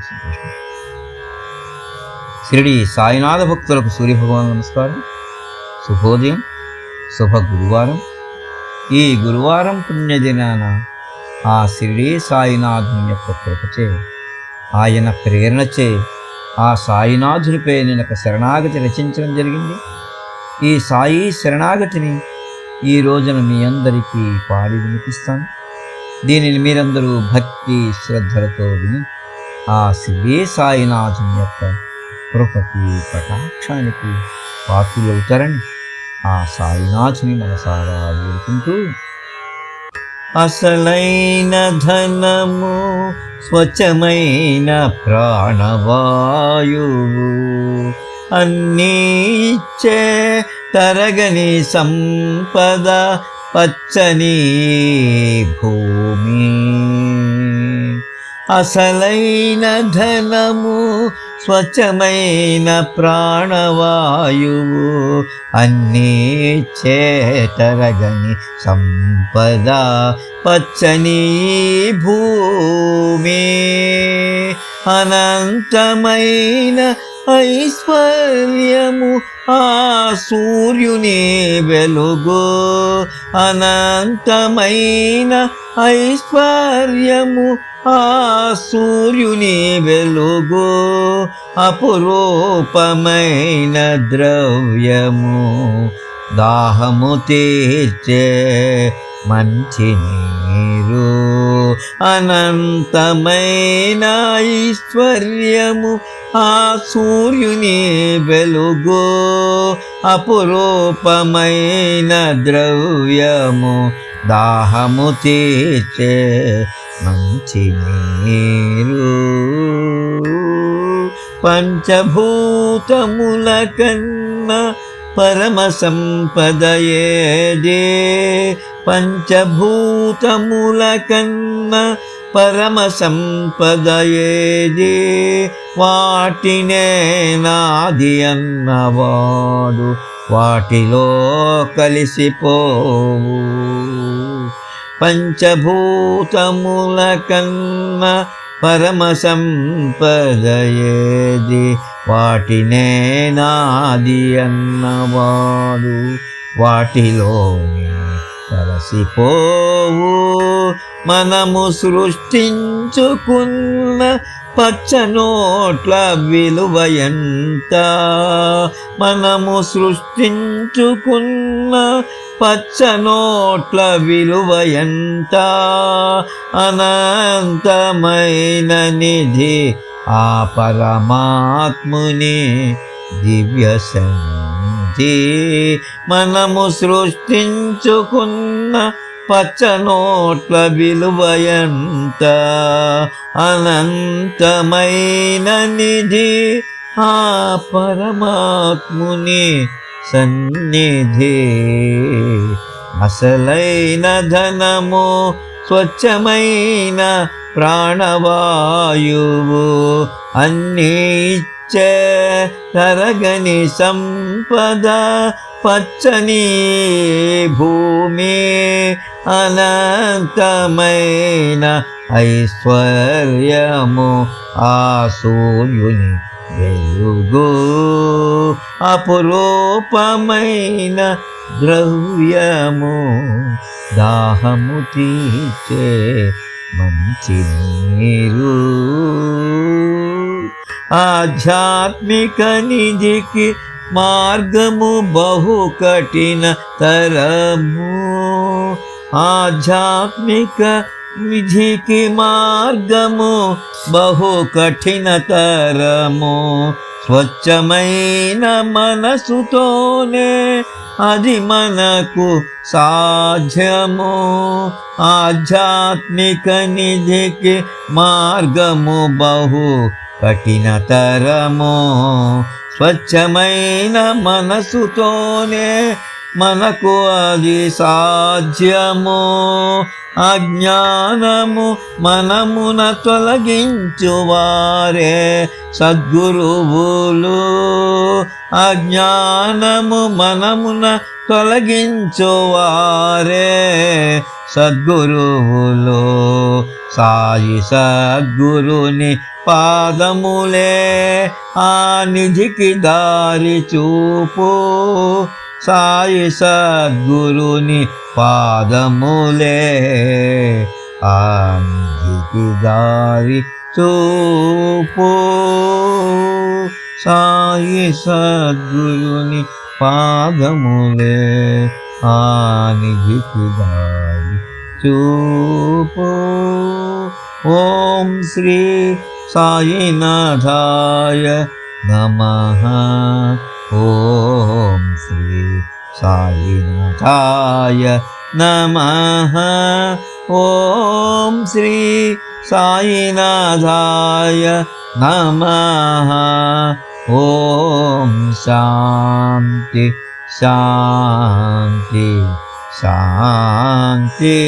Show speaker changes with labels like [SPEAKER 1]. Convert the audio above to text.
[SPEAKER 1] సంతోషం. షిరిడి సాయినాథ భక్తులకు సూర్యభగవాన్ నమస్కారం. శుభోదయం, శుభ గురువారం. ఈ గురువారం పుణ్యదినాన ఆ షిరిడి సాయినాథుని యొక్క కృపచే, ఆయన ప్రేరణచే ఆ సాయినాథునిపై నేను ఒక శరణాగతి రచించడం జరిగింది. ఈ సాయి శరణాగతిని ఈ రోజున మీ అందరికీ పాడి వినిపిస్తాను. దీనిని మీరందరూ భక్తి శ్రద్ధలతో విని ఆ షిరిడి సాయినాథుని యొక్క కృపకి కటాక్షానికి పాత్రులవుతారని ఆ సాయినాథుని మనసారా వేడుకుంటూ, అసలైన ధనము స్వచ్ఛమైన ప్రాణవాయువు, అన్నీ ఇచ్చే తరగని సంపద పచ్చని భూమి. అసలైన ధనము స్వచ్ఛమైన ప్రాణవాయువు, అన్నీ చేతరగని సంపద పచ్చని భూమి. అనంతమైన ఐశ్వర్యము ఆ సూర్యుని వెలుగు, అనంతమైన ఐశ్వర్యము ఆ సూర్యుని వెలుగు. అపురూపమైన ద్రవ్యము దాహము తీర్చే మంచి నీరు. అనంతమైన ఐశ్వర్యము ఆ సూర్యుని వెలుగు. అపురూపమైన ద్రవ్యము దాహము తీర్చే మంచి నీరు. పంచభూతముల కన్నా పరమ సంపద ఏదే, పంచభూతముల కన్నా పరమ సంపద ఏది, వాటినే నాది అన్నవాడు వాటిలో కలిసిపోవు. పంచభూతముల కన్నా పరమ సంపద ఏది, వాటినే నాది అన్నవాడు వాటిలోనే కలిసిపోవు. మనము సృష్టించుకున్న పచ్చనోట్ల విలువ ఎంత, మనము సృష్టించుకున్న పచ్చనోట్ల విలువ ఎంత. అనంతమైన నిధి ఆ పరమాత్ముని దివ్య సన్నిధి. మనము సృష్టించుకున్న పచ్చనోట్ల విలువ ఎంత. అనంతమైన నిధి ఆ పరమాత్ముని సన్నిధి. అసలైన ధనము స్వచ్ఛమైన ప్రాణవాయువు, అన్నీ ఇచ్చే తరగని సంపద పచ్చని భూమి. అనంతమైన ఐశ్వర్యము ఆ సూర్యుని వెలుగు. అపురూపమైన ద్రవ్యము దాహము తీర్చే మంచి నీరు. ఆధ్యాత్మిక నిధికి మార్గము బహు కఠిన తరము. ఆధ్యాత్మిక విధికి మార్గము బహు కఠిన తరము. స్వచ్ఛమైన మనసుతోనే అది మనకు సాధ్యము. ఆధ్యాత్మిక నిధికి మార్గము బహు కఠినతరము. స్వచ్ఛమైన మనసుతోనే మనకు అది సాధ్యము. అజ్ఞానము మనమున తొలగించువారే సద్గురువులు. అజ్ఞానము మనమున తొలగించువారే సద్గురువులు. సాయి సద్గురుని పాదములే ఆ నిధికి దారి చూపు సాయి సద్గురుని పాదములే ఆ నిధికి దారి చూపు సాయి సద్గురుని పాదములే ఆ నిధికి దారి చూపు. ఓం శ్రీ సాయినాథాయ నమః. ఓం శ్రీ సాయినాథాయ నమః. ఓం శ్రీ సాయినాథాయ నమః. ఓం శాంతి శాంతి శాంతి.